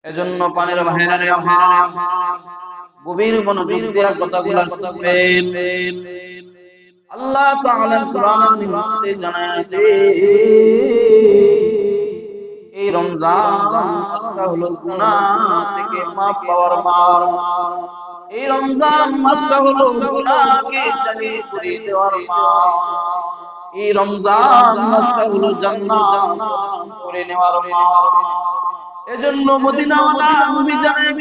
এজন্য পানের ভাইরারে আমার গভীর মনোযোগ দিয়ে কথাগুলো শুনবেন। আল্লাহ তাআলা কোরআনের মধ্যে জানায় যে এই রমজান মাসটা হলো গুনাহ থেকে মাফ পাওয়ার মাস। এই রমজান মাসটা হলো গুনাহকে জালিয়ে করে দেওয়ার মাস। এই রমজান মাসটা হলো জান্নাত করে নেওয়ার মাস। এজন্য মদিনাওয়ালা নবী জানায়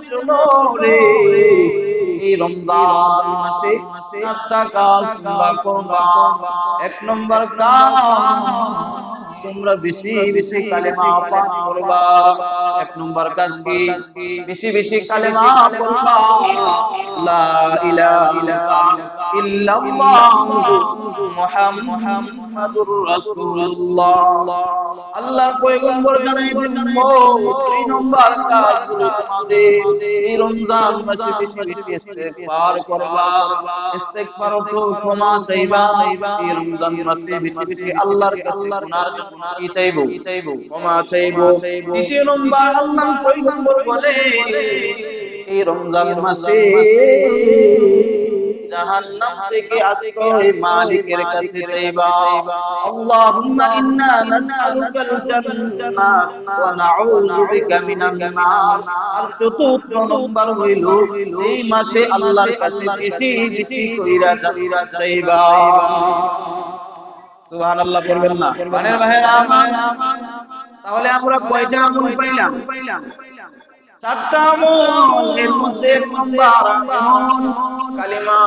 শোনো রে, এই রমজান মাসে চারটা কাজ তোমরা করবা। এক নম্বর কাজ, তোমরা বেশি বেশি কালেমা পাঠ করবা। এক নম্বর কাজ কি? বেশি বেশি কালেমা পড়বা। লা ইলাহা ইল্লাল্লাহু মুহাম্মাদুর রাসূলুল্লাহ। আল্লাহর পয়গম্বর জানাইলেন দুই নম্বর কাজ হলো তোমাদের এই রমজান মাসে বেশি বেশি ইস্তেগফার করবা। ইস্তেগফার অর্থ ক্ষমা চাইবা। এই রমজান মাসে বেশি বেশি আল্লাহর কাছে গুনার জন্য কি চাইবো? ক্ষমা চাইবো। দ্বিতীয় নম্বর আল্লাহর পয়গম্বর বলে এই রমজান মাসে জাহান্নাম থেকে আশ্রয় মালিকের কাছে চাইবা। আল্লাহুম্মা ইন্না নাসআলুকাল জান্নাহ ওয়া নাউযু বিকা মিনান নার। আর চতুর্থ নম্বর হইল এই মাসে আল্লাহর কাছে বেশি বেশি কইরা জান্নাত চাইবা। সুবহানাল্লাহ বলবেন না? মানের ভাইরা আমার, তাহলে আমরা কয়টা আমল পাইলাম? চারটা আমল। এর মধ্যে এক নম্বর আমল কালিমা।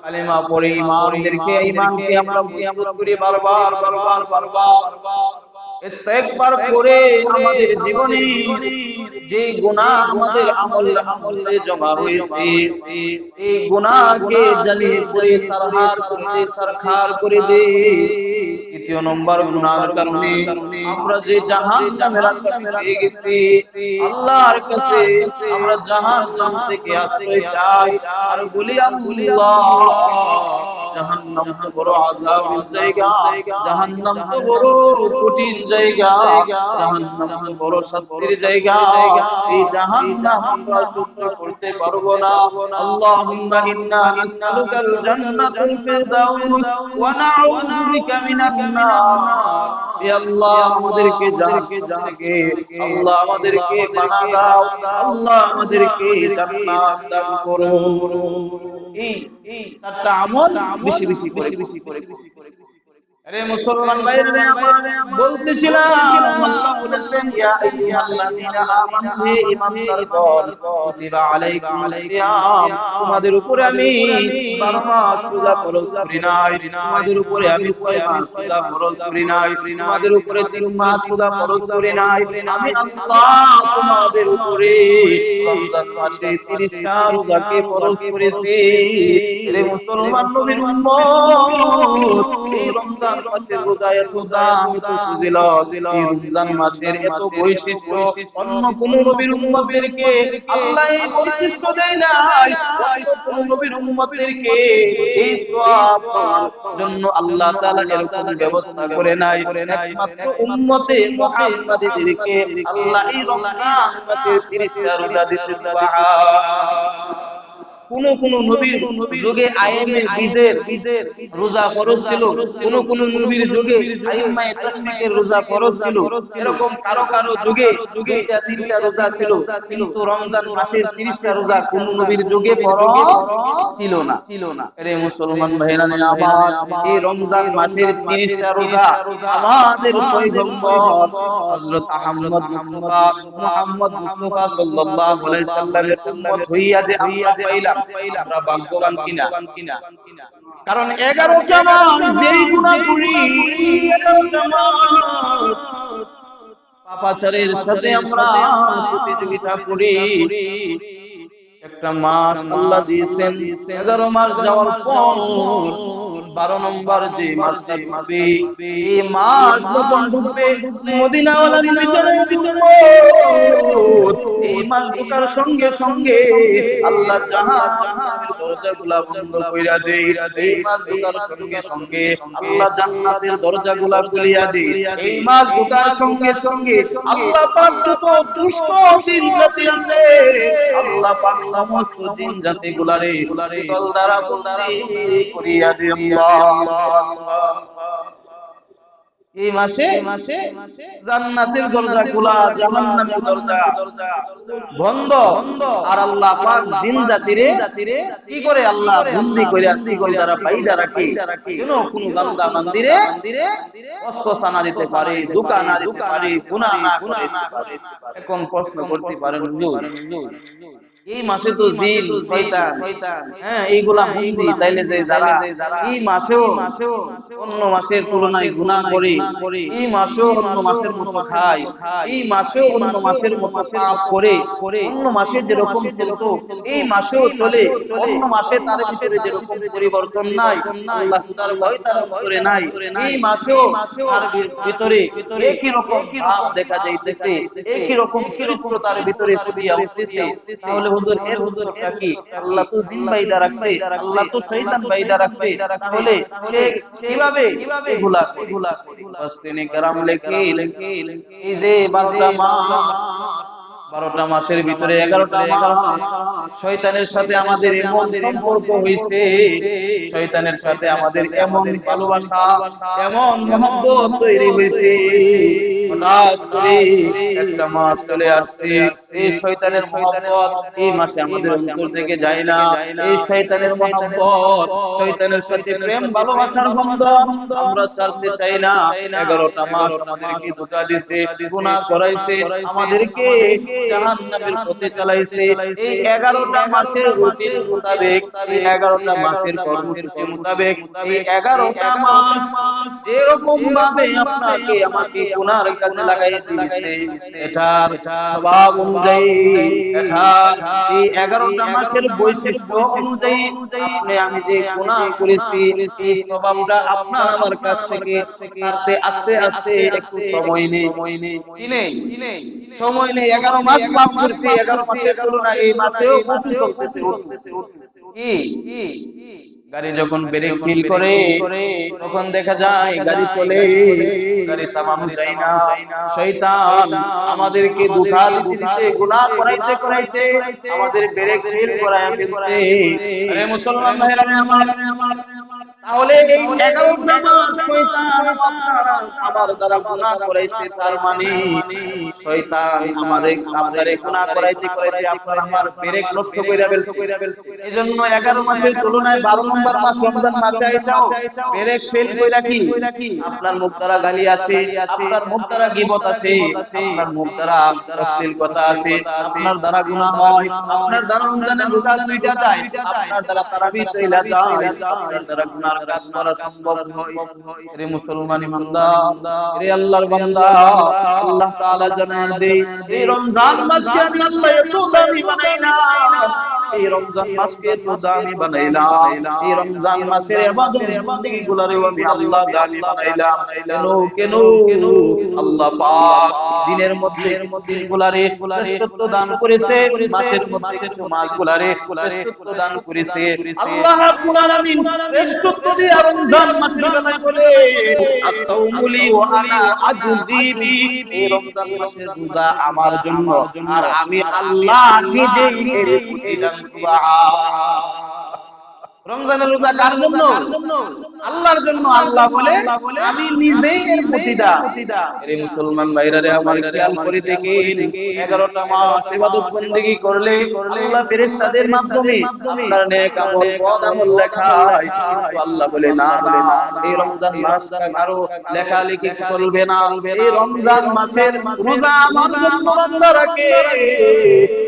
কালিমা পড়ে ঈমানকে আমরা মজবুত করি বারবার বারবার বারবার। ইস্তেগফার করে আমাদের জীবনে যে গুনাহ আমাদের আমলে জমা হয়েছে এই গুনাহকে জ্বালিয়ে পুড়ে ছারখার করে দে। তৃতীয় নম্বর গুনাহের কারণে আমরা যে জাহান্নামের আসামি হয়ে গেছি, আল্লাহর কাছে আমরা জাহান্নাম থেকে আশ্রয় চাই আর বলি আল্লাহ জাহান্নাম তো বড় আযাবের জায়গা, জাহান্নাম তো বড় কঠিন জায়গা, জাহান্নাম তো বড় শাস্তির জায়গা। এই জাহান্নাম আমরা সহ্য করতে পারবো না। আল্লাহুম্মা ইন্না নাসআলুকাল জান্নাতুল ফিরদাউস ওয়া নাউযু বিকা মিনান নার। হে আল্লাহ আমাদেরকে জান্নাতকে আল্লাহ আমাদেরকে বানা দাও, আল্লাহ আমাদেরকে জান্নাত দান করো। এই চারটা আমল বেশি বেশি করে। আরে মুসলমান ভাইরা আমার, বলতেছিলাম আল্লাহ বলেছেন ইয়া আইয়ুহাল্লাযীনা আমানু, হে ঈমানদারগণ, কুতিবা আলাইকুমুস সিয়াম, তোমাদের উপরে আমি 12 মাস রোজা ফরজ করি নাই। তোমাদের উপরে আমি 6 মাস রোজা ফরজ করি নাই। তোমাদের উপরে 3 মাস রোজা ফরজ করি নাই। আমি আল্লাহ তোমাদের উপরে রমজান মাসে 30 টা রোজাকে ফরজ করেছি। রে মুসলমান নবীর উম্মত, এই রমজান মাসের রোজা এত দাম, এত ফজিলত, এই রমজান মাসের এত বৈশিষ্ট্য অন্য কোন নবীর উম্মতদেরকে আল্লাহ এই বৈশিষ্ট্য দেয় নাই। অন্য কোন নবীর উম্মতদেরকে এই সওয়াব পাওয়ার জন্য আল্লাহ তাআলা এরকম ব্যবস্থা করে নাই। একমাত্র উম্মতে মুহাম্মাদীদেরকে আল্লাহ এই রমজান মাসের 30 টা রোজা দিয়েছে। সুবহান। কোন নবীর যুগে আইএমএ বীজের রোজা ফরজ ছিল, কোন নবীর যুগে আইম্মায়ে তাশরিকের রোজা ফরজ ছিল, এরকম কারো যুগে 2টা 3টা রোজা ছিল। কিন্তু রমজান মাসের 30 টা রোজা কোন নবীর যুগে ফরজ ছিল না। আরে মুসলমান ভাইরা আমার, এই রমজান মাসের 30 টা রোজা আমাদের পয়গম্বর হযরত মুহাম্মদ মুস্তাফা সাল্লাল্লাহু আলাইহি সাল্লামের উম্মত হইয়া যে আমরা পাইলাম, আমরা ভাগ্যবান কিনা? কারণ 11টা মাস যেই গুনাহ করি, 11টা মাস পাপাচারের সাথে আমরা প্রতিযোগিতা করি। একটা মাস আল্লাহ দিয়েছেন, 11 মাস যাওয়ার পর 12 নম্বর যে মাসটা ঢুকবে, এই মাস যখন ঢুকবে মদিনাওয়ালার ভিতরে এই মাস ঢোকার সঙ্গে সঙ্গে আল্লাহ জাহান্নামের দরজাগুলা বন্ধ কইরা দেয়। এই মাস ঢোকার সঙ্গে সঙ্গে আল্লাহ জান্নাতের দরজাগুলা খুলিয়া দেয়। এই মাস ঢোকার সঙ্গে সঙ্গে আল্লাহ পাক যত দুষ্ট জিন জাতি আছে আল্লাহ পাক সমস্ত জিন জাতিগুলারে শিকল দ্বারা বন্দী করিয়া দেয়। আল্লাহ এই মাসে জান্নাতের দরজা খোলা, জাহান্নামের দরজা বন্ধ। আর আল্লাহ পাক জিন জাতিরে কি করে আল্লাহ বন্দী করে শিকল দ্বারা বাইধা রাখে, যেন কোনো বান্দা মন্দিরে অস্ত্র না দিতে পারে, ধোঁকা না দিতে পারে, গুনাহ না করতে পারে। এখন প্রশ্ন করতে পারেন হুজুর, এই মাসে তো জিন শয়তান এইগুলা বন্দী, তাইলে যে যারা এই মাসেও অন্য মাসের তুলনায় গুনাহ করে, এই মাসেও অন্য মাসের মতো খায়, এই মাসেও অন্য মাসের মতো পাপ করে, অন্য মাসে যেরকম চলতো এই মাসেও চলে, অন্য মাসে তার ভিতরে যেরকম পরিবর্তন নাই, আল্লাহ তার ভয় তার অন্তরে নাই, এই মাসেও তার ভিতরে একই রকম ভাব দেখা যাইতেছে, একই রকম চরিত্র তার ভিতরে ফুটিয়া উঠতেছে। তাহলে হুজুর এর হুজুরটা কি? আল্লাহ তো জিন বাইদা রাখছে, আল্লাহ তো শয়তান বাইদা রাখছে, তাহলে সে কিভাবে এগুলা আসেনি کرام লেখেন এই যে 12টা মাস, 12টা মাসের ভিতরে 11টা মাস শয়তানের সাথে আমাদের এমন সম্পর্ক হইছে, শয়তানের সাথে আমাদের এমন ভালোবাসা, এমন মহব্বত তৈরি হইছে। হঠাৎ করে একটা মাস চলে আসছে, এই শয়তানের মহব্বত এই মাসে আমাদের অন্তর থেকে যায় না। এই শয়তানের মহব্বত, শয়তানের সাথে প্রেম ভালোবাসার বন্ধন আমরা ছাড়তে চাই না। 11টা মাস আমাদেরকে ধোঁকা দিয়েছে, গুনাহ করাইছে, আমাদেরকে জাহান্নামের পথে চালাইছে। এই 11টা মাসের রুটিন মোতাবেক, এই 11টা মাসের কর্মসূচি মোতাবেক, এই 11টা মাস যেরকম ভাবে আপনাকে আমাকে গুনার কাজে লাগাই দিয়েছে, এটার স্বভাব অনুযায়ী, এটা এই 11টা মাসের বৈশিষ্ট্য অনুযায়ী আপনি আমি যে গুনাহ করেছি এই স্বভাবটা আপনার আমার কাছ থেকে ছাড়তে আস্তে আস্তে একটু সময় নেই, সময় নেই। 11 মাস পাপ করছি, 11 মাসের তুলনায় এই মাসেও প্রচুর চলতেছে। কি গাড়ি যখন ব্রেক ফিল করে তখন দেখা যায় গাড়ি চলে, গাড়ি থামানো যায় না। শয়তান আমাদেরকে ধোঁকা দিতে দিতে, গুনাহ করাইতে করাইতে আমাদের ব্রেক ফিল করায় ফেলছে। আরে মুসলমান ভাইরা আমার, তাহলে এই 11টা মাস শয়তান আমার দ্বারা গুনাহ করাইছে, তার মানে শয়তান আপনারে গুনাহ করাইতে করাইতে আপনার আমার ব্রেক নষ্ট কইরা ফেলছে। এজন্য 11 মাসের তুলনায় 12 নম্বর মাস রমজান মাসে আইসাও ব্রেক ফেল কইরা কি আপনার মুখ দ্বারা গালি আসে, আপনার মুখ দ্বারা গীবত আসে, আপনার মুখ দ্বারা অশ্লীল কথা আসে, আপনার দ্বারা গুনাহ হয়, আপনার দ্বারা রমজানের রোজা ছুইটা যায়, আপনার দ্বারা তারাবি চইলা যায়, আপনার দ্বারা গুনাহ কাজ করা সম্ভব নয়। রে মুসলমান ইমানদার, রে আল্লাহর বান্দা, আল্লাহ তাআলা জানান দেই এই রমজান মাসকে আমি আল্লাহ এত দামি বানাইলাম, এই রমজান মাসকে এত দামি বানাইলাম, এই রমজান মাসের ইবাদত বندگی গুলারেও আমি আল্লাহ দামি বানাইলাম। কেন আল্লাহ পাক দিনের মধ্যে দিনগুলারে শ্রেষ্ঠত্ব দান করেছে, মাসের মধ্যে মাসগুলারে শ্রেষ্ঠত্ব দান করেছে। আল্লাহ রাব্বুল আলামিন শ্রেষ্ঠত্ব দিয়ে রমজান মাসের বেলায় বলে আস-সাওমুলি ওয়া আনা আজজি বি, এই রমজান মাসের রোজা আমার জন্য আর আমি আল্লাহ নিজেই এর প্রতিদান। সুবহান। রমজানের রোজা কার জন্য? আল্লাহর জন্য। আল্লাহ বলে আমি নিজেই এর প্রতিদান। আরে মুসলমান ভাইরা রে আমার, খেয়াল করে দেখেন 11টা মাস ইবাদত বندگی করলে আল্লাহ ফেরেশতাদের মাধ্যমে আপনার নেক আমল বদ আমল লেখায়, কিন্তু আল্লাহ বলে না না, এই রমজান মাসটা কারো লেখালেখি চলবে না। এই রমজান মাসের রোজা আমার জন্য বান্দা রাখে,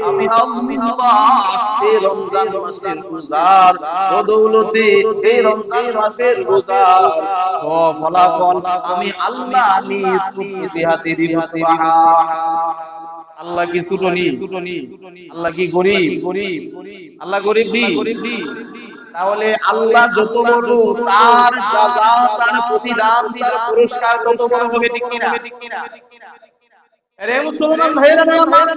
আমি আল্লাহ এই রমজান মাসের রোজার বদৌলতে, এই রমজান মাসের রোজার ফলাফল আমি আল্লাহ নিজ কুদরতি হাতে দিব। সুবহান। আল্লাহ কি ছুটনি? আল্লাহ কি গরীব? আল্লাহ গরীব নি? তাহলে আল্লাহ যত বড়, তার যাজা, তার প্রতিদান, তার পুরস্কার তত বড় হবে, ঠিক কিনা? আরে মুসলমান ভাইরা আমার,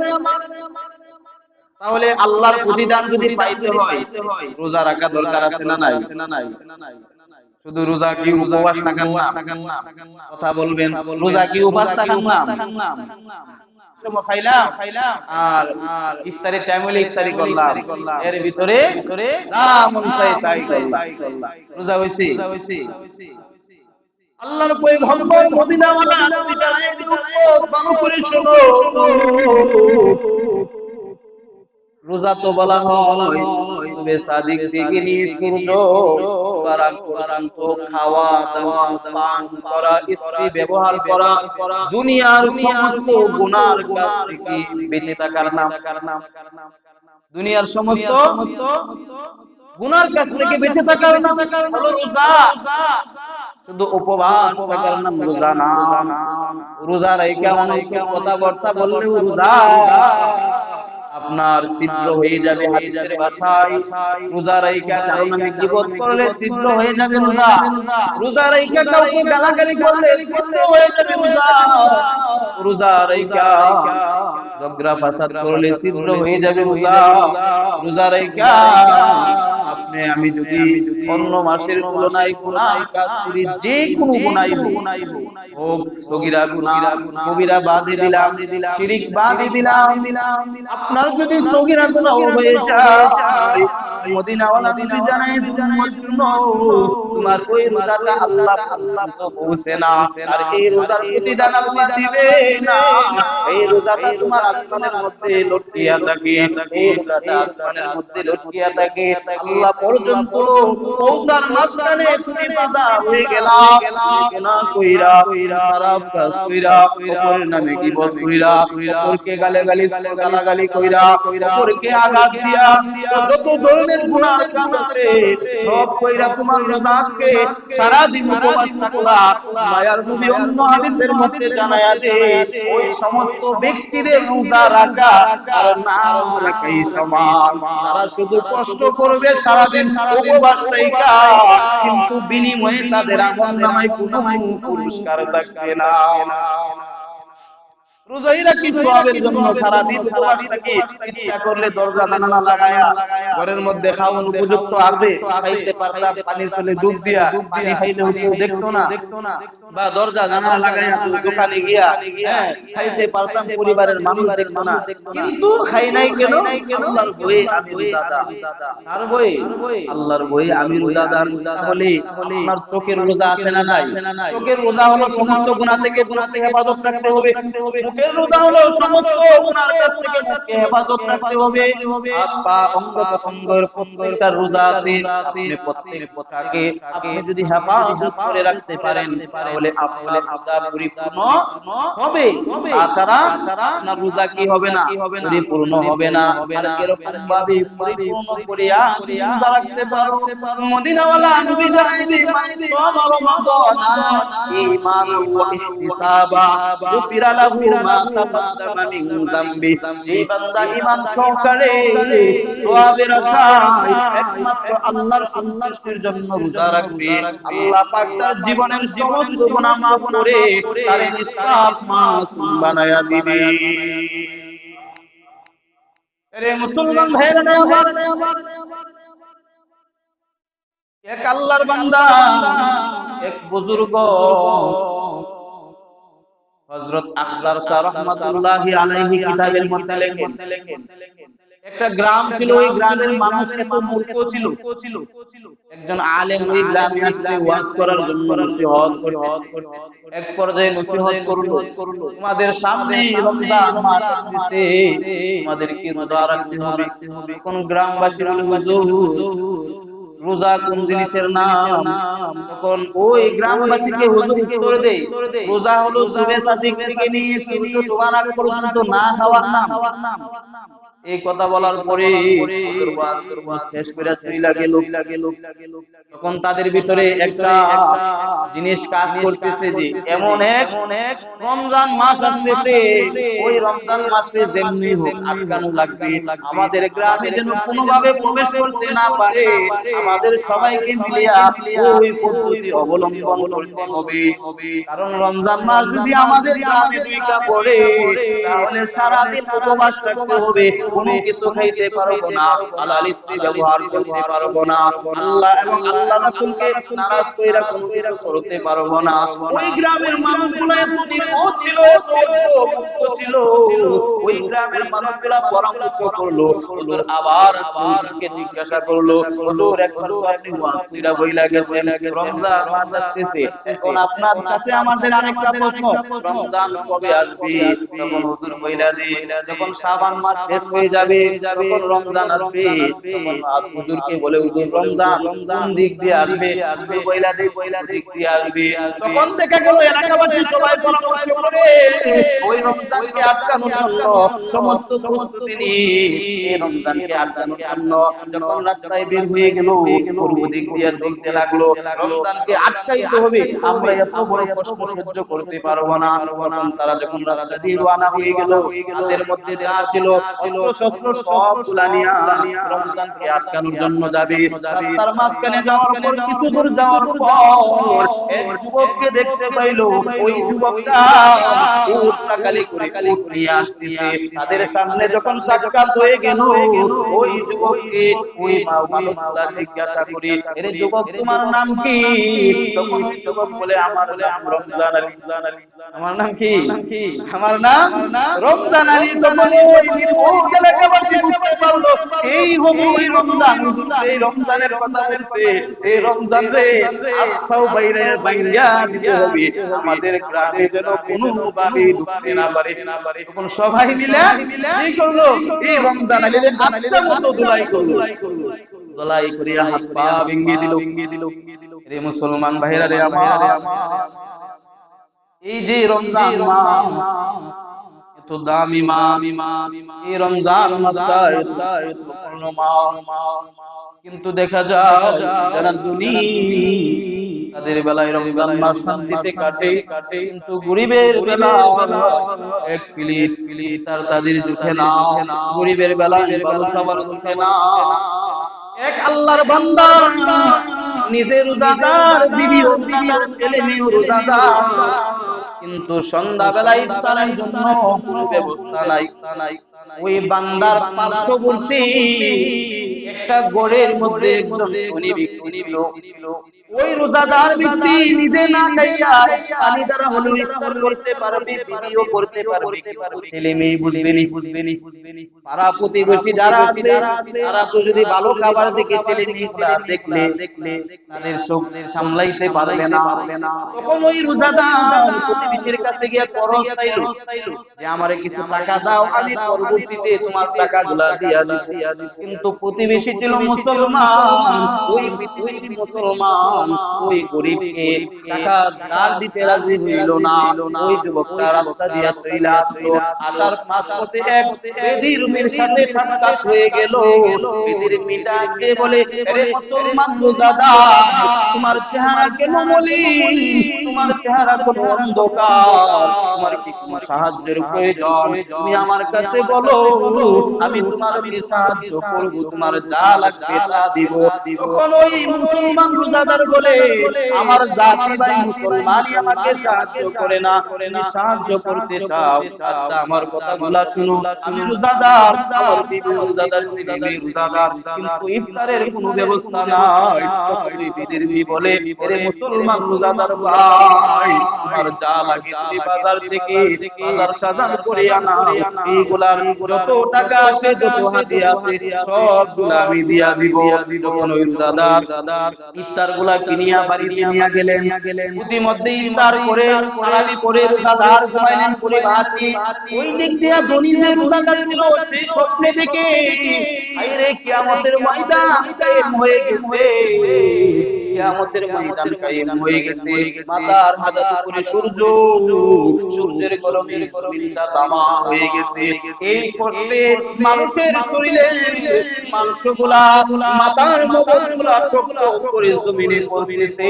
তাহলে আল্লাহর প্রতিদান যদি পাইতে হয় রোজা রাখা দরকার আছে না নাই? শুধু রোজা কি উপবাস থাকার নাম? কথা বলবেন, রোজা কি উপবাস থাকার নাম? সময় খাইলাম আর ইফতারের টাইম হলে ইফতারি করলাম, এর ভিতরে যা মন চায় তাই করলাম, রোজা হইছে? আল্লাহর পয়গম্বর মদিনাওয়ালা নবী জানায় দিও, ভালো করে শোনো, রোজা তো বলা হয় তবে সাদিক থেকে নিয়ে সূর্য বারাক পর্যন্ত খাওয়া দাওয়া পান করা স্ত্রী ব্যবহার করা দুনিয়ার সমস্ত গুনার কাছ থেকে বেঁচে থাকার নাম। দুনিয়ার সমস্ত গুনার কাছ থেকে বেঁচে থাকার নাম হলো রোজা। শুধু উপবাস থাকার নাম রোজা না। রোজা রেখে অনেক কথাবার্তা বললেও রোজা আপনার ছিদ্র হয়ে যাবে। হাদিসের ভাষায় রোজা রাইখা কারো নামে গীবত করলে ছিদ্র হয়ে যাবে রোজা। রোজা রাইখা কাউকে গালাগালি করলে ছিদ্র হয়ে যাবে রোজা। রোজা রাইখা ঝগড়া ফাসাদ করলে ছিদ্র হয়ে যাবে রোজা। রোজা রাইখা আপনি আমি যদি অন্য মাসের তুলনায় গুনাহ কাজ করি, যে কোনো গুনাহ হোক, সগীরা গুনাহ কবিরা বাদে দিলাম, শিরক বাদে দিলাম, আপনার যদি সগীরা গুনাহ হয়ে যায় মদিনাওয়ালা নবী জানায় উম্মত শুনো, তোমার ওই রোজাটা আল্লাহ পর্যন্ত পৌঁছে না, আর এই রোজার প্রতিদান আল্লাহ দিবে না। এই রোজাটা তোমার আসমানের মধ্যে লটকিয়া থাকে, এই রোজাটা আসমানের মধ্যে লটকিয়া থাকে, আল্লাহ পর্যন্ত পৌঁছার মাঝখানে তুমি বাধা হয়ে গেলা। গুনাহ কইরা, খারাপ কাজ কইরা, অপরের নামে গীবত কইরা, অপরকে গালাগালি কইরা, অপরকে আঘাত দিয়া, যত ধরনের গুনাহ কাজ আছে সব কইরা তোমার রোজা আজকে সারা দিন উপবাস থাকলা। মায়ার নবী অন্য হাদিসের মধ্যে জানায়া দেয় ওই সমস্ত ব্যক্তিদের রোজা রাখা আর না রাখাই সমান। তারা শুধু কষ্ট করবে সারা দিন উপবাস থাকা, কিন্তু বিনিময়ে তাদের আমলনামায় কোনো পুরস্কার থাকবে না। রোজাইরা কি সওয়াবের জন্য সারা দিন উপবাস থাকি, ইচ্ছা করলে দরজা জানালা লাগায়া ঘরের মধ্যে খাওয়ার উপযুক্ত আছে খাইতে পারতাম, পানির তলে ডুব দিয়া পানি খাইলে কেউ দেখতো না, বা দরজা জানালা লাগায়া দোকানে গিয়া খাইতে পারতাম, পরিবারের মানুষ দেখতো না, কিন্তু খাই নাই কেন? আল্লাহর ভয়ে আমি রোজাদার। কার ভয়ে? আল্লাহর ভয়ে আমি রোজাদার। তাহলে আপনার চোখের রোজা আছে না নাই? চোখের রোজা হলো সমস্ত গুনাহ থেকে দূরত্বে হেফাজত রাখতে হবে। মুখের রোজা হলো সমস্ত গুনার কাছ থেকে মুখকে হেফাজত রাখতে হবে। হাত পা অঙ্গ প্রত্যঙ্গের প্রত্যেকটা রোজা আছে, আপনি প্রত্যেকটাকে আপনি যদি হেফাজত করে রাখতে পারেন তাহলে আপনার রোজা পরিপূর্ণ হবে। তাছাড়া আপনার রোজা কি হবে না? পরিপূর্ণ হবে না। আর এরকম ভাবে পরিপূর্ণ করিয়া রোজা রাখতে পারো। মদিনাওয়ালা নবী জানায় যে মান সামা রমাদানা ঈমানান ওয়া ইহতিসাবা গুফিরা লাহু মা তাকাদ্দামা মিন যামবি। যে বান্দা ঈমান সহকারে সওয়াবের আশায় একমাত্র আল্লাহর সন্তুষ্টির জন্য রোজা রাখবে, আল্লাহ পাক তার জীবনের সমস্ত গুনাহ মাফ করে তারে নিষ্পাপ মাসুম বানায়া দিবে। আরে মুসলমান ভাইরা আমার, এক আল্লাহর বান্দা, এক বুজুর্গ হযরত আখলার রাহমাতুল্লাহি আলাইহি কিতাবের মধ্যে লেখেন, একটা গ্রাম ছিল, ওই গ্রামের মানুষ এত মূর্খ ছিল। একজন আলেম ওই গ্রামে আসলে ওয়াজ করার জন্য নসিহত করতেছে। এক পর্যায়ে নসিহত করলো, তোমাদের সামনে রমজান মাস আসছে, তোমাদেরকে রোজা রাখতে হবে। কোন গ্রামবাসী বলে, হুজুর রোজা কোন জিনিসের নাম? তখন ওই গ্রামবাসীকে হুজুর উত্তর দেয়, রোজা হলো সুবে সাদিক থেকে নিয়ে সূর্য ডোবার আগ পর্যন্ত না খাওয়ার নাম। এই কথা বলার পরে শেষ করে চইলা গেল। তখন তাদের ভিতরে একটা জিনিস কাজ করতেছে যে এমন এক রমজান মাস আসতেছে, ওই রমজান মাসে যেমনি হোক আটকানো লাগবে, আমাদের গ্রামে যেন কোনোভাবে প্রবেশ করতে না পারে। আমাদের সবাইকে মিলিয়া ওই পদ্ধতি অবলম্বন করতে হবে, কারণ রমজান মাস যদি আমাদের গ্রামে ঢুইকা পড়ে তাহলে সারা দিন উপবাস থাকতে হবে। কোনো কিছু খাইতে পারবো না, হালাল স্ত্রী ব্যবহার করতে পারবো না, আল্লাহ এবং আল্লাহ রাসূলকে নারাজ কইরা কোনো কিছু করতে পারবো না। ওই গ্রামের মানুষগুলো এত নির্বোধ ছিল, এত মুক্ত ছিল। ওই গ্রামের মানুষগুলা পরামর্শ করলো, হুজুর আবার হুজুরকে জিজ্ঞাসা করলো, হুজুর এখন তো আপনি ওয়াজ কইরা বইলা গেছেন, রমজান মাস আসতেছে, এখন আপনার কাছে আমাদের আরেকটা প্রশ্ন, রমজান কবে আসবে? তখন হুজুর বইলা দিন, যখন শাবান মাস শেষ হয়ে যাবে তখন রমজান আসবে। তখন হুজুরকে বলে, হুজুর রমজান কোন দিক দিয়ে আসবে? হুজুর বইলা দিন দিক দিয়ে আসবে। তখন দেখা গেল এলাকাবাসী সবাই পরামর্শ করে ওই রমজানকে আটকানোর জন্য সমস্ত প্রস্তুতি নিয়ে এই রমজানকে আটকানোর জন্য যখন রাস্তায় বের হয়ে গেল, পূর্ব দিক দিয়ে চলতে লাগলো, রমজানকে আটকাইতে হবে, আমরা এত বড় কষ্ট সহ্য করতে পারবো না। তখন তারা যখন রাস্তা দিয়ে রওনা হয়ে গেল, হাতের মধ্যে যা ছিল অস্ত্র শস্ত্র সবগুলা নিয়ে রমজানকে আটকানোর জন্য যাবে। রাস্তার মাঝখানে যাওয়ার পর কিছু দূর যাওয়ার পর এক যুবককে দেখতে পাইলো। ওই যুবকটা উট টাকালি করে উট নিয়ে আসতেছে। তাদের সামনে যখন সাক্ষাৎ হয়ে গেল, ওই যুবককে ওই মানুষটা জিজ্ঞাসা করি, এর যুবক তোমার নাম কি? তখন ওই যুবক বলে, আমার নাম রমজান আলী। আমার নাম কি? আমার নাম রমজান আলী। তখন ওই নির্বোধ এলাকাবাসী বুঝতে পারলো এই হলো ওই রমজান। এই রমজানের কথা বলতে, এই রমজান রে আচ্ছাও বাইরে বাইরা দিতে হবে, আমাদের গ্রামে যেন কোনো ভাবে ঢুকতে না পারে। তখন সবাই মিলে কি করলো? এই রমজান আলীর আচ্ছা মতো ধুলাই করলো, ধুলাই করিয়া হাত পা ভেঙে দিল। রে মুসলমান ভাইরা রে আমার, এই যে রমজান মাস এত দামি মাস, এই রমজান মাসটা পূর্ণ মাস, কিন্তু দেখা যায় যারা ধনী তাদের বেলায় রমজান মাস শান্তিতে কাটে, কিন্তু গরিবের বেলা এক প্লেট তাদের জুটে না, গরিবের বেলায় ভালো খাবার জুটে না। এক আল্লাহর বান্দা নিজের রোজাদার, বিবি রোজাদার, ছেলে মেয়ে রোজাদার, কিন্তু সন্ধ্যা বেলায় ইফতারের জন্য কোনো ব্যবস্থা নাই। ওই বান্দার পার্শ্ববর্তী একটা গড়ের মধ্যে একজন ধনী ব্যক্তি ছিল। ওই রোজাদার ব্যক্তি নিজে না খাইয়া পানি দ্বারা হলো ইফতার করতে পারবে, বিবিও করতে পারবে, ছেলে মেয়ে বুঝবেনি। পাড়া প্রতিবেশী যারা আছে তারা তো যদি ভালো খাবার দেখে ছেলে মেয়েগুলা দেখলে তাদের চোখ সামলাইতে পারবে না। তখন ওই রোজাদার প্রতিবেশীর কাছে গিয়ে খরচ চাইলো যে আমারে কিছু টাকা দাও, আমি পরবর্তীতে তোমার টাকাগুলা দিয়া দিব। কিন্তু প্রতিবেশী ছিল মুসলমান, ওই প্রতিবেশী মুসলমান ওই গরিবকে টাকা ধার দিতে রাজি হইল না। ওই যুবকটা রাস্তা দিয়া চইলা আসলো, আসার মাঝপথে এক বেদির মেয়ের সাথে সাক্ষাৎ হয়ে গেল। বেদির মেয়েটাকে বলে, আরে মুসলমান রোজাদার, তোমার চেহারা কেন মলিন, তোমার চেহারা কোন অন্ধকার, তোমার কি কোনো সাহায্যের প্রয়োজন? তুমি আমার কাছে বলো, আমি তোমাকে সাহায্য করব, তোমার যা লাগবে তা দিব। তখন ওই মুসলমান রোজাদার বলে, আমার জাতি ভাই মুসলমানই আমাকে সাহায্য করে না, তুমি সাহায্য করতে চাও, আচ্ছা আমার কথাগুলা শুনো, আমি রোজাদার, আমার বিবি রোজাদার, ছেলে মেয়ে রোজাদার, কিন্তু ইফতারের কোনো ব্যবস্থা নাই। তখন ওই বিবির মেয়ে বলে, আরে মুসলমান রোজাদার ভাই, তোমার যা লাগে তুমি বাজার থেকে বাজার সাজান করে আনা, এইগুলার যত টাকা আসে, যত হাদিয়া আছে সবগুলা আমি দিয়া দিব। তখন ওই রোজাদার ইফতারগুলা কিনিয়া বাড়িতে নিয়ে গেলেন। ইতিমধ্যে ইফতার করে তারাবি পড়ে রোজাদার ঘুমাইলেন পরিবার নিয়ে। ওই দিক দিয়ে ধনী যে রোজাদার ছিল সেই স্বপ্নে দেখে, আরে কিয়ামতের ময়দান কায়েম হয়ে গেছে, কিয়ামতের ময়দান কায়েম হয়ে গেছে। মাথার মাথার উপরে সূর্যের গরমে জমিনটা তামা হয়ে গেছে। এই কষ্টে মানুষের শরীরে মাংসগুলা, মাথার মগজগুলা টকটক করে জমিনে পড়তেছে।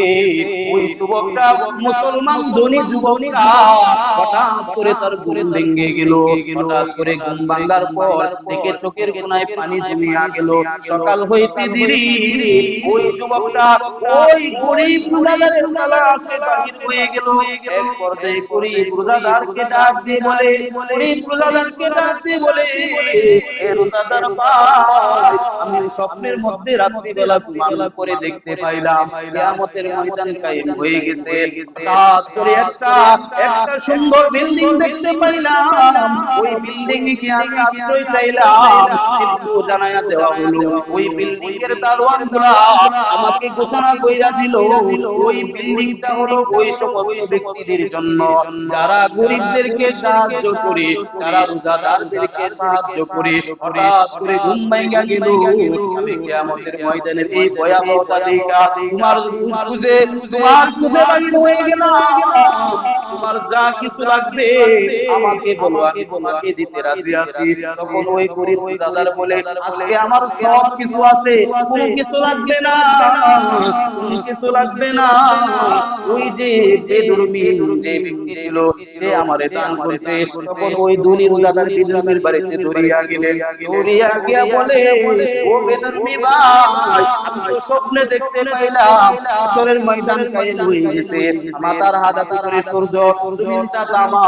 ওই যুবকটা মুসলমান ধনী যুবকটা হঠাৎ করে তার ঘুম ভেঙে গেল। হঠাৎ করে ঘুম ভাঙার পর থেকে চোখের কোণায় পানি জমিয়া গেল। সকাল হইতে দেরি, ওই যুবকটা ওই গরিব রোজাদারের বেলা সে বাহির হয়ে গেল। এক পর্যায়ে গরিব রোজাদারকে ডাক দিয়ে বলে, গরিব রোজাদারকে ডাক দিয়ে বলে, এ রোজাদার ভাই, আমি স্বপ্নের মধ্যে রাত্রিবেলা ঘুমান করে দেখতে পাইলাম কিয়ামতের ময়দান কায়েম হয়ে গেছে। হঠাৎ করে একটা সুন্দর বিল্ডিং দেখতে পাইলাম। ওই বিল্ডিং এ গিয়ে আমি আশ্রয় চাইলাম, কিন্তু জানায়া দেওয়া হলো ওই বিল্ডিং এর দারোয়ানগুলা আমাকে ঘোষণা কইরা দিল ওই বিল্ডিংটা হলো ওই সমস্ত ব্যক্তিদের জন্য যারা গরিবদেরকে সাহায্য করে, যারা রোজাদারদেরকে সাহায্য করে। হঠাৎ করে ঘুম ভাঙা গেল। আমি কিয়ামতের ময়দানের এই ভয়াবহতা দেখা তোমার খুঁজে বাহির হয়ে গেলাম। তোমার যা কিছু লাগবে আমাকে বলো, আমি তোমাকে দিতে রাজি আছি। তখন ওই গরিব রোজাদার বলে, আজকে আমার সব কিছু আছে, কোনো কিছু লাগবে না, কোনো কিছু লাগবে না। ওই যে বেদরমি যে ব্যক্তি ছিল সে আমারে দান করতে। তখন ওই ধনী রোজাদার বেদরমির বাড়িতে দৌড়িয়া গেলেন। দৌড়িয়া গিয়া বলে, ও বেদরমি ভাই, আমি তো স্বপ্নে দেখতে পাইলাম হাশরের ময়দান কায়েম হয়ে গেছে। মাথার হাত করে সূর্য, জমিনটা তামা,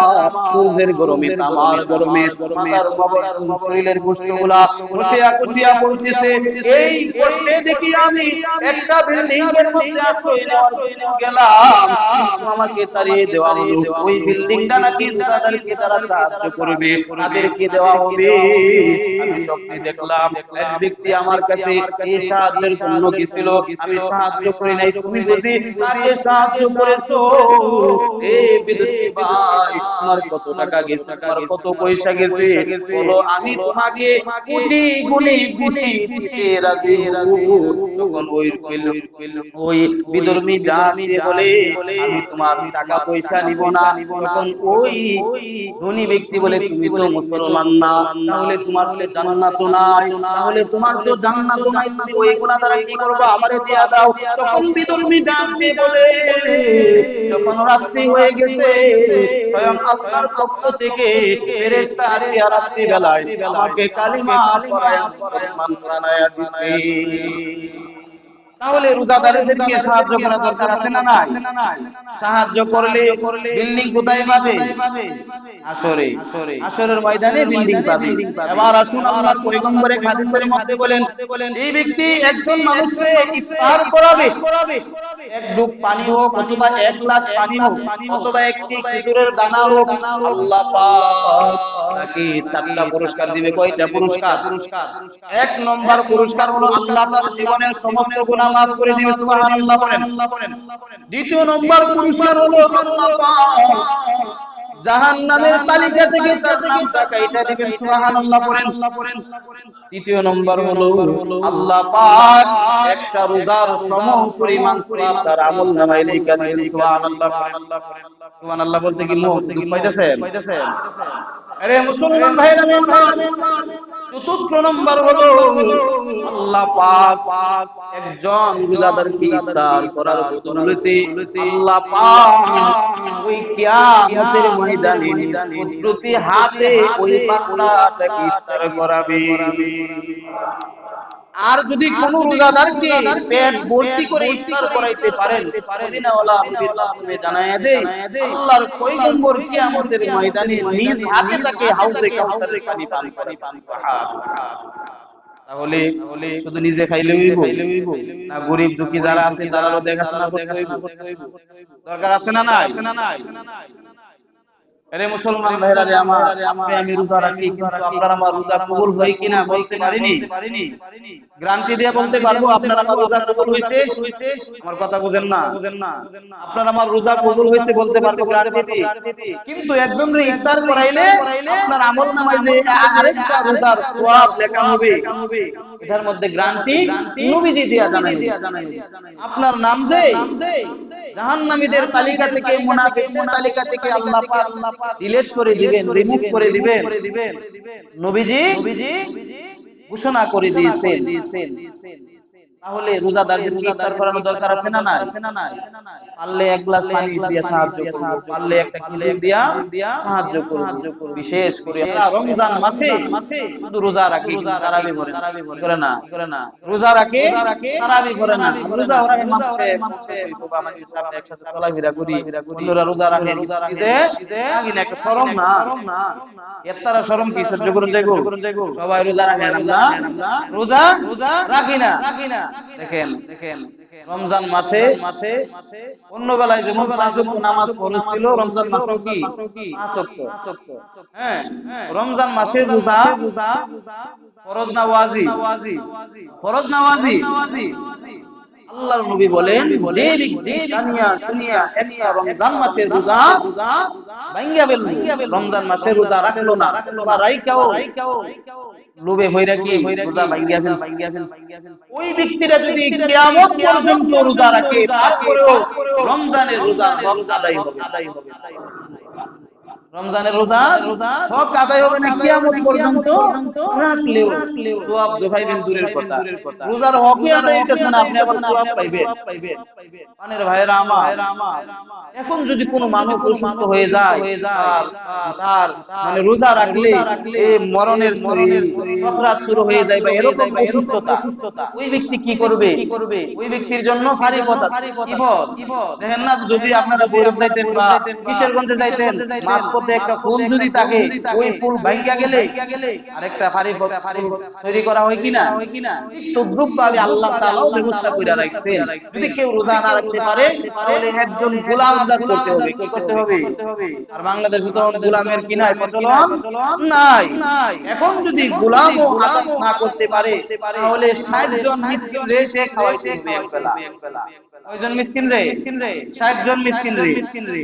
সূর্যের গরমে তামার গরমে মাথার খবর শরীরের গোশতগুলা কষিয়া কষিয়া পড়তেছে। এই কষ্টে দেখি আমি একটা বিল্ডিং এর মধ্যে আশ্রয় নেওয়ার জন্য গেলাম, আমাকে তাড়িয়ে দেওয়া হলো। ওই বিল্ডিংটা নাকি তাদেরকে তারা সাহায্য করবে, তাদেরকে দেওয়া হবে। আমি স্বপ্নে দেখলাম এক ব্যক্তি আমার কাছে এই সাহায্যের জন্য গেছিল, আমি সাহায্য করি নাই, তুমি যদি তাকে সাহায্য করেছো, এই বিদ্যুৎ ভাই তোমার কত টাকা গেছে, তোমার কত পয়সা গেছে বলো, আমি তোমাকে কোটি গুণে বেশি দিতে রাজি হব। তখন ওই বিধর্মী জামি বলে, আমি তোমার টাকা পয়সা নিব না। তখন ওই ধনী ব্যক্তি বলে, তুমি তো মুসলমান না, তাহলে তোমার তো জান্নাত নাই, তাহলে তোমার তো জান্নাত নাই, তুমি ওইগুলা দ্বারা কি করবা, আমারে দিয়া দাও। তখন বিধর্মী জামি বলে, যখন রাত্রি হয়ে গেছে, স্বয়ং আল্লাহর পক্ষ থেকে ফেরেশতা আসিয়া রাত্রি বেলায় আমাকে কালিমা পড়ায়া মুসলমান বানায়া দিছে। তাহলে রোজাদারদেরকে সাহায্য করা দরকার আছে না নাই? সাহায্য করলে বিল্ডিং কোথায় পাবে? আসরে, আসরের ময়দানে বিল্ডিং পাবে। এবার আসুন আল্লাহ পয়গম্বরের হাদিসের মধ্যে বলেন, এই ব্যক্তি একজন মানুষকে ইফতার করাবে, এক ডুব পানি হোক অথবা এক গ্লাস পানি হোক অথবা একটি খেজুরের দানা হোক, আল্লাহ পাক তাকে 4টা পুরস্কার দিবে। কয়টা পুরস্কার? এক নম্বর পুরস্কার হলো আল্লাহ তার জীবনের সমস্ত গুনাহ মাফ করে দিবে, সুবহানাল্লাহ বলেন। দ্বিতীয় নম্বর পুরস্কার হলো আল্লাহ পাক জাহান্নামের তালিকা থেকে তার নামটা কাইটা দিবেন, সুবহানাল্লাহ বলেন। তৃতীয় নম্বর হলো আল্লাহ পাক একটা রোজার সম পরিমাণ সওয়াব তার আমলনামায় লিখে দিবেন, সুবহানাল্লাহ বলেন। সুবহানাল্লাহ বলতে কি মুখ পাইতেছেন? আরে মুসলমান ভাইরা, চতুর্থ নম্বর হলো আল্লাহ পাক একজন রোজাদারকে ইফতার করার বদৌলতে আল্লাহ পাক ওই কিয়ামতের ময়দানে কুদরতি হাতে ওই বান্দাটাকে ইফতার করাবে। আর যদি কোন রোজাদারকে পেট ভর্তি করে ইফতার করাইতে পারেন, মদিনাওয়ালা নবীর মাধ্যমে জানায়া দেয় আল্লাহর পয়গম্বর কিয়ামতের ময়দানে নিজ হাতে তাকে হাউজে কাউসারের পানি পান করাবেন। তাহলে শুধু নিজে খাইলে হইব না, গরিব দুঃখী যারা আছে তারাও দেখাশোনা করতে হইব, দরকার আছে না নাই? আরে মুসলমান ভাইরা রে আমার, আপনি আমি রোজা রাখি, কিন্তু আপনার আমার রোজা কবুল হয় কিনা বলতে পারিনি। গ্যারান্টি দিয়ে বলতে পারবো আপনার আমার রোজা কবুল হইছে? আমার কথা বুঝেন না? আপনার আমার রোজা কবুল হইছে বলতে পারবো গ্যারান্টি দিয়ে। কিন্তু একজনরে ইফতার করাইলে আপনার আমলনামায় যে আরেকটা রোজার সওয়াব লেখা হবে, এটার মধ্যে গ্যারান্টি নবীজি দিয়া জানাই। আপনার নাম দেই জাহান্নামীদের তালিকা থেকে, মুনাফিকদের তালিকা থেকে আল্লাহ পাক ডিলিট করে দিবেন, রিমুভ করে দিবেন। নবীজি ঘোষণা করে দিয়েছেন। তাহলে রোজাদারদের ইফতার করানোর দরকার আছে না নাই? পারলে এক গ্লাস পানি দিয়ে সাহায্য করব, পারলে একটা খেজুর দিয়া সাহায্য করব। বিশেষ করে রমজান মাসে শুধু রোজা রাখে, তারাবি করে না, রোজা রাখে তারাবি করে না, রোজা রাখে মানুষে বাবা আমাদের সামনে একসাথে চলাফেরা করি, অন্যরা রোজা রাখে, যে একটা শরম না, এত্তারা শরম কি সহ্য করুন দেখো, সবাই রোজা রাখে আমরা রোজা রাখি না। দেখেন রমজান মাসে অন্য বেলায় যেমন 5 ওয়াক্ত নামাজ ফরজ ছিল, রমজান মাসেও কি 5 ওয়াক্ত। হ্যাঁ, রমজান মাসে রোজা ফরজ না ওয়াজিব? ফরজ না ওয়াজিব? আল্লাহর নবী বলেন যে ব্যক্তি জানিয়া শুনিয়া একটা রমজান মাসের রোজা ভাঙ্গা ফেলল, রমজান মাসের রোজা রাখলো না বা রাইখাও লোভে হইরা কি রোজা ভাঙ্গা ফেল, ওই ব্যক্তিরা যদি কিয়ামত পর্যন্ত রোজা রাখে তারপরেও রমজানের রোজা হক আদায় হবে। রমজানের রোজা হক আদায় হবে না কিয়ামত পর্যন্ত রাখলেও। সওয়াব দোহাইবেন দূরের কথা, রোজার হকই আদায় হইতেছে না, আপনি আবার সওয়াব পাইবেন? পানের ভাইরা আমার, এখন যদি কোনো মানুষ অসুস্থ হয়ে যায়, তার মানে রোজা রাখলে এই মরণের সকরাত শুরু হয়ে যায় বা এরকম অসুস্থতা, ওই ব্যক্তি কি করবে? ওই ব্যক্তির জন্য ভারী কথা, বিপদ। দেখেন না, যদি আপনারা বৈরব যাইতেন বা কিশোরগঞ্জে যাইতেন, মাঝপথে একটা ফুল যদি থাকে, ওই ফুল ভাঙ্গা গেলে আরেকটা ভারী তৈরি করা হয় কিনা? ঠিক তদ্রুপ ভাবে আল্লাহ তাআলাও ব্যবস্থা করে রাখছেন। যদি কেউ রোজা না রাখতে পারে তাহলে একজন গোলাম আজাদ করতে হবে। কি করতে হবে? আর বাংলাদেশে তো গোলামের কি নাই, প্রচলন নাই। এখন যদি গোলামও আজাদ না করতে পারে তাহলে 60 জন মিসকিন রে সে খাওয়াইতে হবে একবেলা। কয়জন মিসকিন রে? 60 জন মিসকিন রে।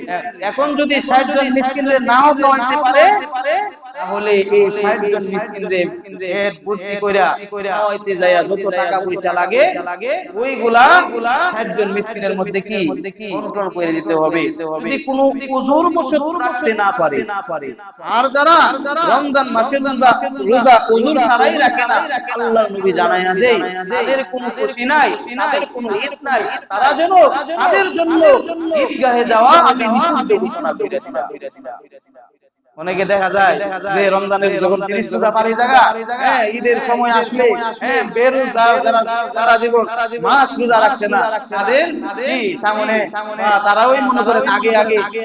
এখন যদি 60 জন মিসকিন রে নাও খাওয়াইতে পারে তাহলে এই 60 জন মিসকিন রে পেট ভর্তি কইরা খাওয়াইতে যায়া যত টাকা পয়সা লাগে ওইগুলা 60 জন মিসকিনের মধ্যে কি কন্ট্রোল করে দিতে হবে। যদি কোনো উযুর বশত রাখতে না পারে, আর যারা রমজান মাসের রোজা উযুর ছাড়াই রাখে না, আল্লাহর নবী জানায়া দেয় তাদের কোনো খুশি নাই, তাদের কোনো ঈদ নাই, তারা যেন তাদের জন্য ঈদগাহে যাওয়া আমি নিষিদ্ধ ঘোষণা করেছি। অনেকে দেখা যায় যে রমজানের যখন 30 রোজা পারি জায়গা, হ্যাঁ ঈদের সময় আসলে হ্যাঁ বেরোজগার যারা সারা জীবন মাস রোজা রাখছে না, তাদের কি সামনে তারাও মনে করেন আগে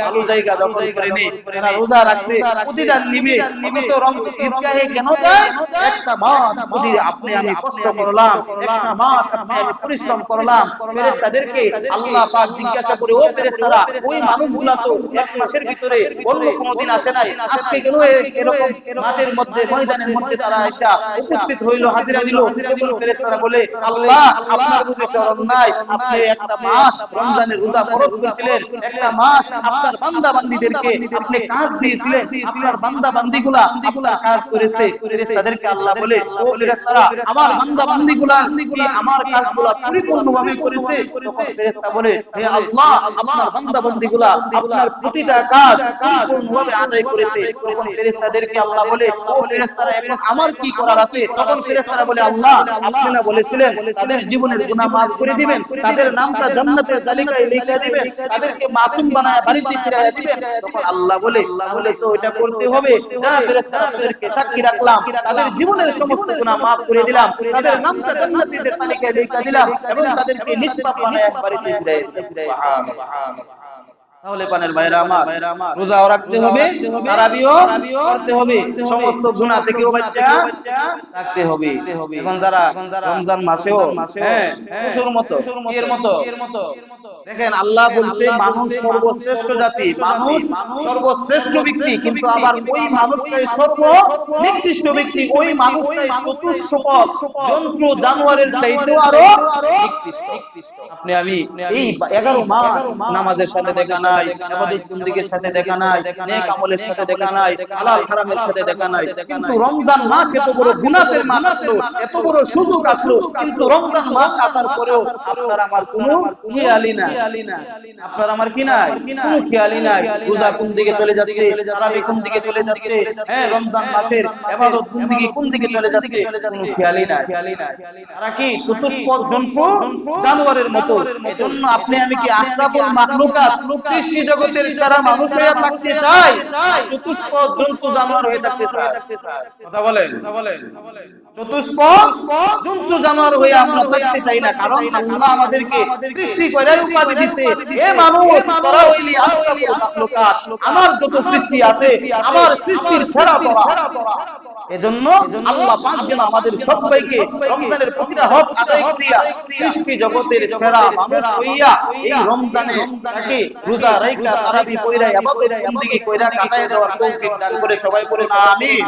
ভালো জায়গা দখল করে নেই, তারা রোজা রাখতে প্রতিদান নিবে। অথচ রমজান ঈদগাহে কেন যায়? একটা মাস যদি আপনি আমি কষ্ট করলাম, একটা মাস আপনি আমি পরিশ্রম করলাম, ফেরেশতাদেরকে আল্লাহ পাক জিজ্ঞাসা করে, ও ফেরেশতারা ওই মানুষগুলা তো এক মাসের ভিতরে অন্য কোনো দিন আসে নাই, আজকে কেন এরকম মাঠের মধ্যে ময়দানের মধ্যে তারা আয়েশা উপস্থিত হইল, হাজিরা দিল? এগুলো ফেরেশতারা বলে, আল্লাহ আপনার বুঝে শরম নাই, আপনি একটা মাস রমজানের রোজা ফরজ করেছিলেন, একটা মাস আপনার বান্দা বান্দীদেরকে আপনি কাজ দিয়েছিলেন, আপনার বান্দা বান্দীগুলা আপনার কাজ করেছে। ফেরেশতাদেরকে আল্লাহ বলে, ও ফেরেশতারা আমার বান্দা বান্দীগুলা কি আমার কাজগুলো পরিপূর্ণভাবে করেছে? তখন ফেরেশতা বলে, হে আল্লাহ আপনার বান্দা বান্দীগুলা আপনার প্রতিটা কাজ পরিপূর্ণভাবে আদায় করেছে। তখন ফেরেশতাদেরকে আল্লাহ বলে, ও ফেরেশতারা এখন আমার কি করার আছে? তখন ফেরেশতারা বলে, আল্লাহ আপনি না বলেছিলেন তাদের জীবনের গুনাহ maaf করে দিবেন, তাদের নামটা জান্নাতের তালিকায় লিখে দিবেন, তাদেরকে মাসুম বানায় বাড়িতে ফিরিয়ে দিবেন। তখন আল্লাহ বলে, তাহলে তো এটা করতে হবে, যা ফেরেশতারা তাদেরকে সাক্ষী রাখলাম, তাদের জীবনের সমস্ত গুনাহ maaf করে দিলাম, তাদের নামটা জান্নাতীদের তালিকায় লিখে দিলাম এবং তাদেরকে নিষ্পাপ বানায় বাড়িতে ফিরিয়ে দিলাম। সুবহানাল্লাহ। তাহলে পানের ভাইরা আমার, রোজাও রাখতে হবে, তারাবিও করতে হবে, সমস্ত গুনাহ থেকেও বাঁচা থাকতে হবে। এখন যারা রমজান মাসেও হ্যাঁ পশুর মতো এর মতো দেখেন, আল্লাহ বলতে মানুষ সর্বশ্রেষ্ঠ জাতি, মানুষ সর্বশ্রেষ্ঠ ব্যক্তি, কিন্তু আবার ওই মানুষটাই সর্বনিকৃষ্ট ব্যক্তি, ওই মানুষটাই চতুষ্পদ জন্তু জানোয়ারের চাইতেও আরো নিকৃষ্ট। আপনি আমি এই 11 মাস নামাজের সাথে দেখা না, নাই, ইবাদত বন্দেগীর সাথে দেখা নাই, নেক আমলের সাথে দেখা নাই, হালাল হারামের সাথে দেখা নাই। কিন্তু রমজান মাস এত বড় গুনাহের মাস আসলো, এত বড় সুযোগ আসলো, কিন্তু রমজান মাস আসার পরেও আপনার আমার কোনো খেয়ালই নাই। আপনার আমার কি নাই? কোনো খেয়ালই নাই। রোজা কোন দিকে চলে যাচ্ছে, তারাবি কোন দিকে চলে যাচ্ছে, হ্যাঁ রমজান মাসের ইবাদত বন্দেগী কোন দিকে চলে যাচ্ছে, কোনো খেয়ালই নাই। তারা কি চতুষ্পদ জন্তু, জানোয়ারের মতো। এজন্য আপনি আমি কি আশরাফুল মাখলুকাত, সৃষ্টি জগতের সেরা মানুষ হয়ে থাকতে চাই, চতুষ্পদ জন্তু জানোয়ার হয়ে থাকতে চাই? কথা বলেন। চতুষ্পদ জন্তু জানোয়ার হয়ে আমরা থাকতে চাই না, কারণ আল্লাহ আমাদেরকে সৃষ্টি করে উপাধি দিতে, হে মানুষ তোরা হইলি আশরাফুল মাখলুকাত, আমার যত সৃষ্টি আছে আমার সৃষ্টির সেরা তোরা। এজন্য আল্লাহ পাক যেন আমাদের সবাইকে রমজানের প্রতিটা হক আদায় করিয়া সৃষ্টি জগতের সেরা মানুষ হইয়া এই রমজানে তাকে রোজা রাইখা তারাবি পয়রা ইবাদত বন্দেগী কইরা কাটায় দেওয়ার তৌফিক দান করে। সবাই বলুন আমিন।